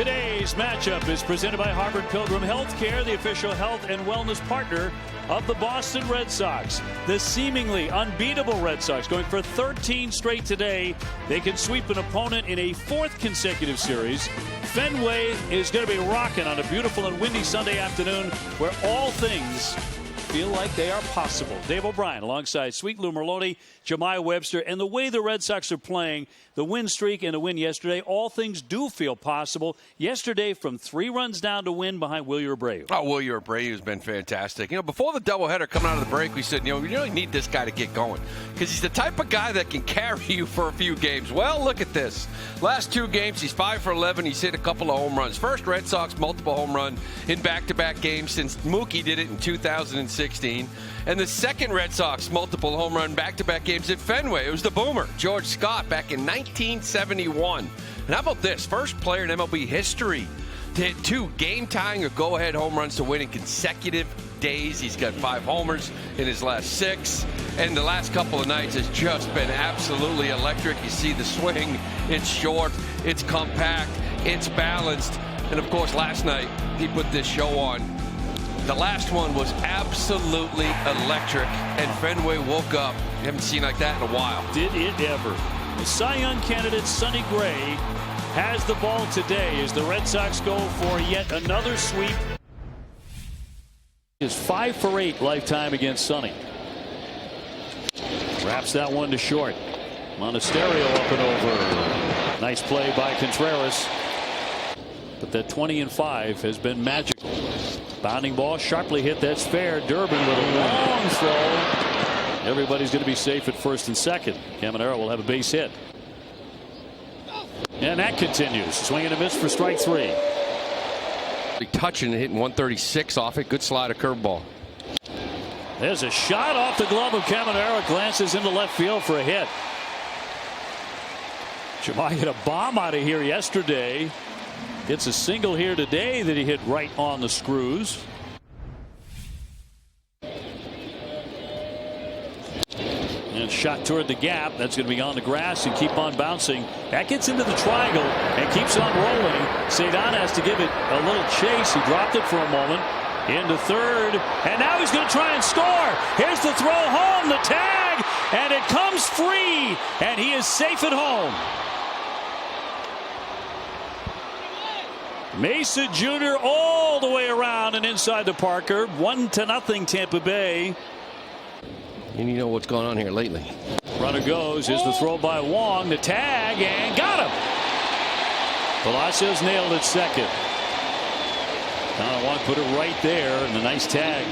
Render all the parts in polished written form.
Today's matchup is presented by Harvard Pilgrim Healthcare, the official health and wellness partner of the Boston Red Sox. The seemingly unbeatable Red Sox going for 13 straight today. They can sweep an opponent in a fourth consecutive series. Fenway is going to be rocking on a beautiful and windy Sunday afternoon where all things feel like they are possible. Dave O'Brien alongside Sweet Lou Merloni, Jemiah Webster, and the way the Red Sox are playing, the win streak and the win yesterday, all things do feel possible. Yesterday, from 3 runs down to win behind Wilyer Abreu. Oh, Wilyer Abreu has been fantastic. You know, before the doubleheader coming out of the break, we said, you know, we really need this guy to get going because he's the type of guy that can carry you for a few games. Well, look at this. Last 2 games, he's 5 for 11. He's hit a couple of home runs. First Red Sox multiple home run in back-to-back games since Mookie did it in 2016. And the second Red Sox multiple home run back-to-back games at Fenway. It was the boomer, George Scott, back in 1971. And how about this? First player in MLB history to hit 2 game-tying or go-ahead home runs to win in consecutive days. He's got 5 homers in his last 6. And the last couple of nights has just been absolutely electric. You see the swing. It's short. It's compact. It's balanced. And, of course, last night he put this show on. The last one was absolutely electric, and Fenway woke up. You haven't seen like that in a while. Did it ever? The Cy Young candidate Sonny Gray has the ball today as the Red Sox go for yet another sweep. Is 5 for 8 lifetime against Sonny. Wraps that one to short. Monasterio up and over. Nice play by Contreras. But that 20-5 has been magical. Bounding ball, sharply hit. That's fair. Durbin with a long throw. Everybody's going to be safe at first and second. Caminero will have a base hit. And that continues. Swing and a miss for strike 3. Touching and hitting 136 off it. Good slider curveball. There's a shot off the glove of Caminero. Glances into left field for a hit. Jemiah hit a bomb out of here yesterday. Gets a single here today that he hit right on the screws. And shot toward the gap. That's going to be on the grass and keep on bouncing. That gets into the triangle and keeps on rolling. Cedon has to give it a little chase. He dropped it for a moment. Into third. And now he's going to try and score. Here's the throw home. The tag. And it comes free. And he is safe at home. Mesa Jr. all the way around and inside the Parker. 1-0 Tampa Bay. And you know what's going on here lately. Runner goes. Here's the throw by Wong. The tag and got him. Palacios nailed it second. Wong put it right there and a nice tag.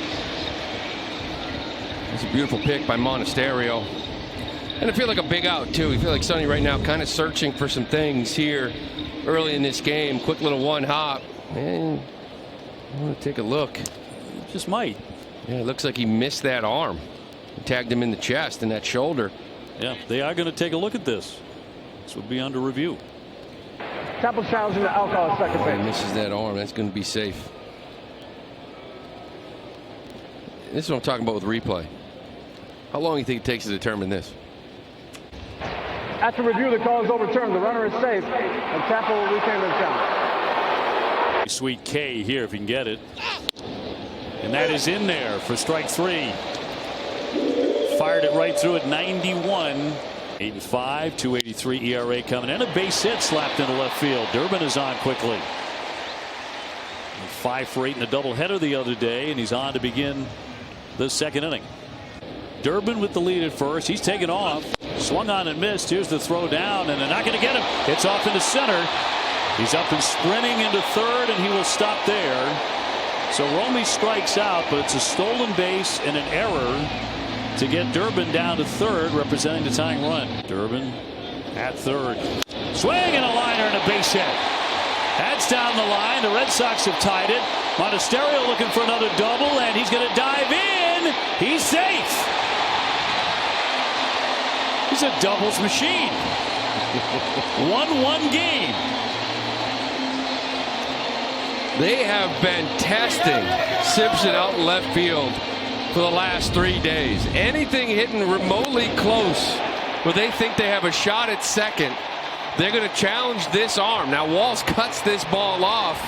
It's a beautiful pick by Monasterio. And I feel like a big out too. I feel like Sonny right now kind of searching for some things here early in this game. Quick little one hop. And I want to take a look. Just might. Yeah, it looks like he missed that arm. He tagged him in the chest and that shoulder. Yeah, they are going to take a look at this. This would be under review. Couple challenging the alcohol at second base. He misses that arm. That's going to be safe. This is what I'm talking about with replay. How long do you think it takes to determine this? After review, the call is overturned. The runner is safe, and Tampa will retain their challenge. Sweet K here if he can get it. And that is in there for strike 3. Fired it right through at 91. 8-5, 2.83 ERA coming in. A base hit slapped into left field. Durbin is on quickly. 5 for 8 in a doubleheader the other day, and he's on to begin the second inning. Durbin with the lead at first. He's taken off. Swung on and missed. Here's the throw down, and they're not going to get him. It's off into center. He's up and sprinting into third, and he will stop there. So Romy strikes out, but it's a stolen base and an error to get Durbin down to third, representing the tying run. Durbin at third. Swing and a liner and a base hit. That's down the line. The Red Sox have tied it. Monasterio looking for another double, and he's going to dive in. He's safe. He's a doubles machine. 1-1 game. They have been testing Simpson out in left field for the last 3 days. Anything hitting remotely close where they think they have a shot at second, they're going to challenge this arm. Now, Walls cuts this ball off,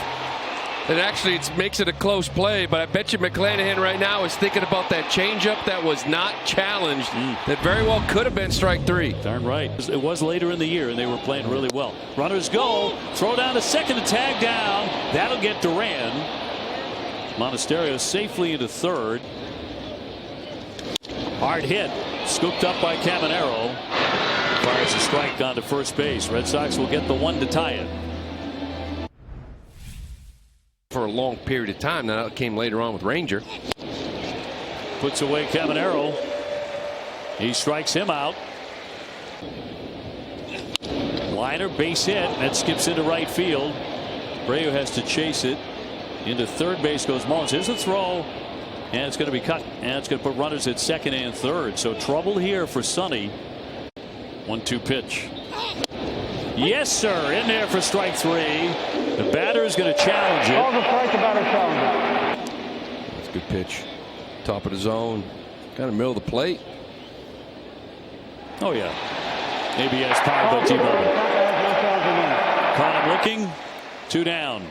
and actually it makes it a close play, but I bet you McClanahan right now is thinking about that changeup that was not challenged, that very well could have been strike 3. Darn right. It was later in the year, and they were playing really well. Runners go. Throw down to second to tag down. That'll get Duran. Monasterio safely into third. Hard hit. Scooped up by Caminero. Fires a strike onto first base. Red Sox will get the one to tie it. For a long period of time. Now it came later on with Ranger. Puts away Caminero. He strikes him out. Liner, base hit. That skips into right field. Abreu has to chase it. Into third base goes Mullins. Here's the throw. And it's going to be cut. And it's going to put runners at second and third. So trouble here for Sonny. 1-2 pitch. Yes, sir. In there for strike 3. The batter is going to challenge it. Calls a strike, the batter challenges. That's a good pitch. Top of the zone. Kind of middle of the plate. Oh, yeah. ABS powered by T-Mobile. Caught him looking. 2 down.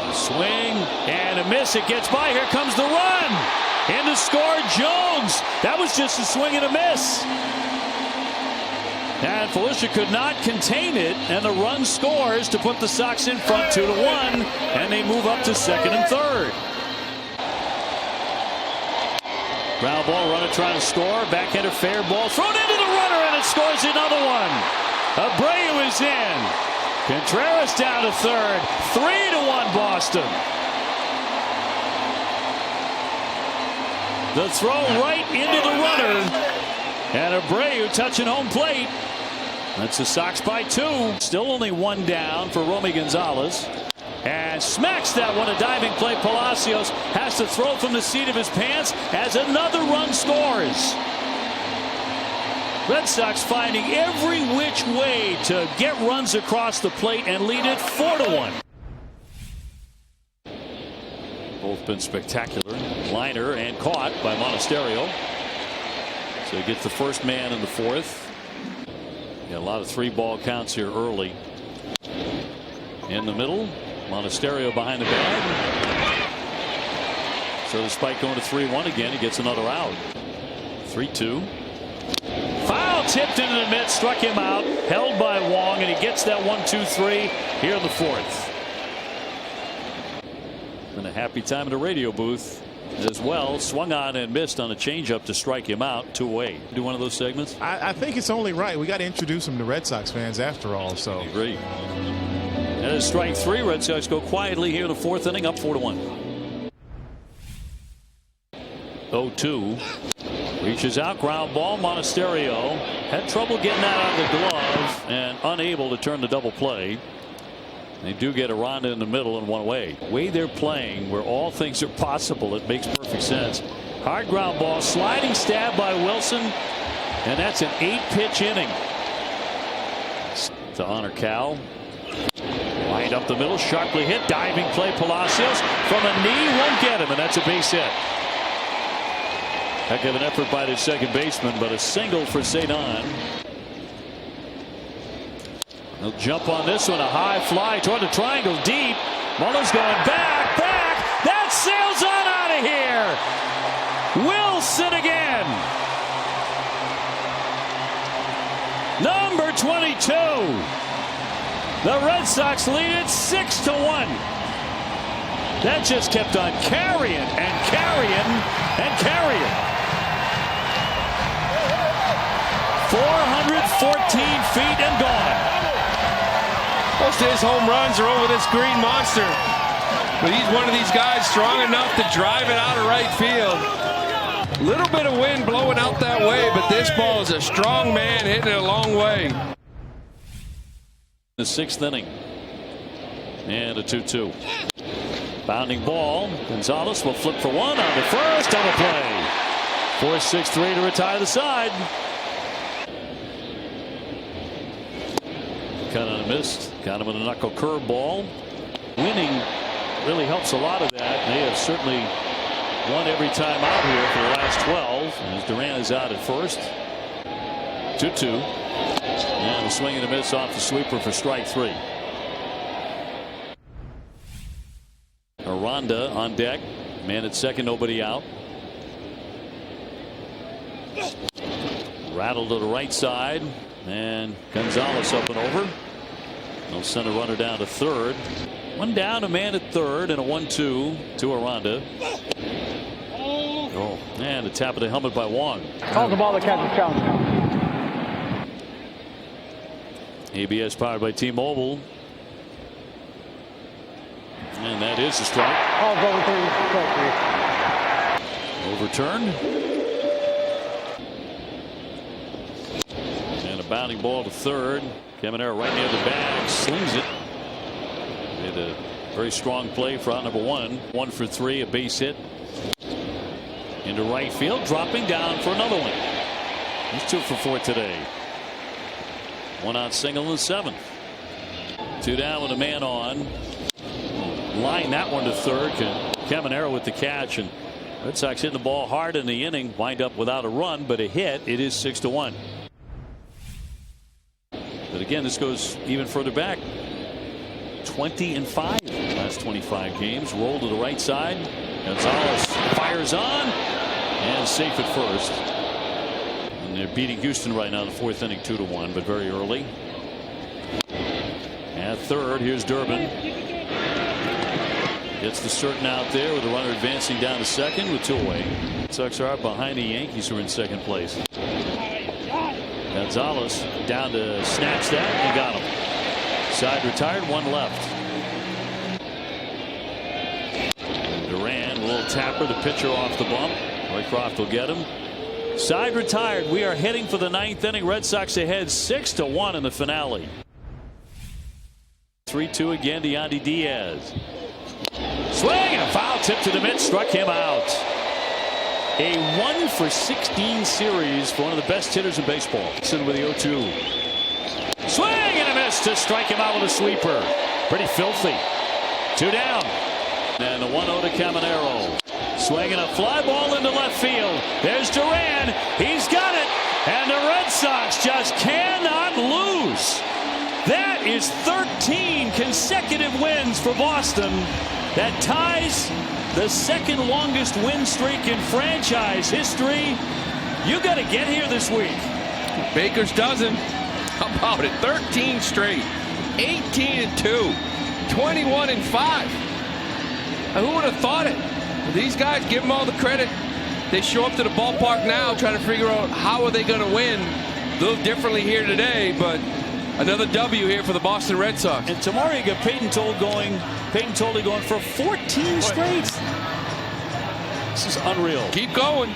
A swing and a miss. It gets by. Here comes the run. And to score, Jones. That was just a swing and a miss. And Felicia could not contain it, and the run scores to put the Sox in front 2-1, and they move up to second and third. Ground ball, runner trying to score. Backhander fair ball thrown into the runner, and it scores another one. Abreu is in. Contreras down to third. 3-1 Boston. The throw right into the runner. And Abreu touching home plate. That's the Sox by 2. Still only 1 down for Romy Gonzalez. And smacks that one. A diving play. Palacios has to throw from the seat of his pants as another run scores. Red Sox finding every which way to get runs across the plate and lead it 4-1. Both been spectacular. Liner and caught by Monasterio. So he gets the first man in the 4th. Yeah, a lot of 3-ball counts here early. In the middle, Monasterio behind the bag. So despite going to 3-1 again, he gets another out. 3-2. Foul tipped into the mitt, struck him out, held by Wong, and he gets that 1-2-3 here in the 4th. Been a happy time in the radio booth as well. Swung on and missed on a changeup to strike him out. 2 away. Do one of those segments. I think it's only right. We got to introduce him to Red Sox fans after all. So I agree. And it's strike 3. Red Sox go quietly here in the 4th inning, up 4-1. 0-2. Reaches out, ground ball. Monasterio had trouble getting that out of the glove and unable to turn the double play. They do get a Ronda in the middle and 1 away. The way they're playing, where all things are possible, it makes perfect sense. Hard ground ball, sliding stab by Willson, and that's an 8-pitch inning. To honor Cal. Lined up the middle, sharply hit, diving play. Palacios from a knee, won't get him, and that's a base hit. Heck of an effort by the second baseman, but a single for St. Anne. He'll jump on this one. A high fly toward the triangle deep. Muller's going back. That sails on out of here. Willson again. Number 22. The Red Sox lead it 6-1. That just kept on carrying and carrying and carrying. 414 feet and gone. Most of his home runs are over this green monster. But he's one of these guys strong enough to drive it out of right field. Little bit of wind blowing out that way, but this ball is a strong man hitting it a long way. The 6th inning. And a 2-2. Bounding ball. Gonzalez will flip for 1 on the first. Double play. 4-6-3 to retire the side. Cut on a miss. Got him with a knuckle curveball. Winning really helps a lot of that. They have certainly won every time out here for the last 12. As Duran is out at first. 2-2. And a swing and a miss off the sweeper for strike 3. Aranda on deck. Man at second, nobody out. Rattled to the right side. And Gonzalez up and over. They'll send a runner down to third. One down, a man at third, and a 1-2 to Aranda. Oh, and a tap of the helmet by Wong. Calls the ball to catch a challenge. ABS powered by T-Mobile. And that is a strike. Calls Overturned. And a bounding ball to third. Caminero right near the bag, slings it. Made a very strong play for out number 1. 1 for 3, a base hit. Into right field, dropping down for another one. He's 2 for 4 today. 1 out single in the 7th. 2 down with a man on. Line that one to third. Caminero with the catch, and Red Sox hitting the ball hard in the inning. Wind up without a run, but a hit. It is 6-1. But again, this goes even further back. 20-5 last 25 games. Roll to the right side. Gonzalez fires on and safe at first. And they're beating Houston right now in the 4th inning 2-1, but very early. At third, here's Durbin. Gets the certain out there with the runner advancing down to second with 2 away. Red Sox are behind the Yankees, who are in second place. Gonzalez down to snatch that and got him. Side retired, 1 left. Duran, a little tapper, the pitcher off the bump. Roycroft will get him. Side retired. We are heading for the 9th inning. Red Sox ahead 6-1 in the finale. 3-2 again to Yandy Diaz. Swing and a foul tip to the mitt, struck him out. A 1 for 16 series for one of the best hitters in baseball. Sitting with the 0-2. Swing and a miss to strike him out with a sweeper. Pretty filthy. 2 down. And the 1-0 to Caminero. Swinging a fly ball into left field. There's Duran. He's got it. And the Red Sox just cannot lose. That is 13 consecutive wins for Boston. That ties the 2nd longest win streak in franchise history. You got to get here this week. Baker's dozen. How about it? 13 straight. 18-2. 21-5. Who would have thought it? These guys, give them all the credit. They show up to the ballpark now trying to figure out how are they going to win. A little differently here today, but another W here for the Boston Red Sox. And tomorrow you got Peyton Tolle going for 14 straight. This is unreal. Keep going.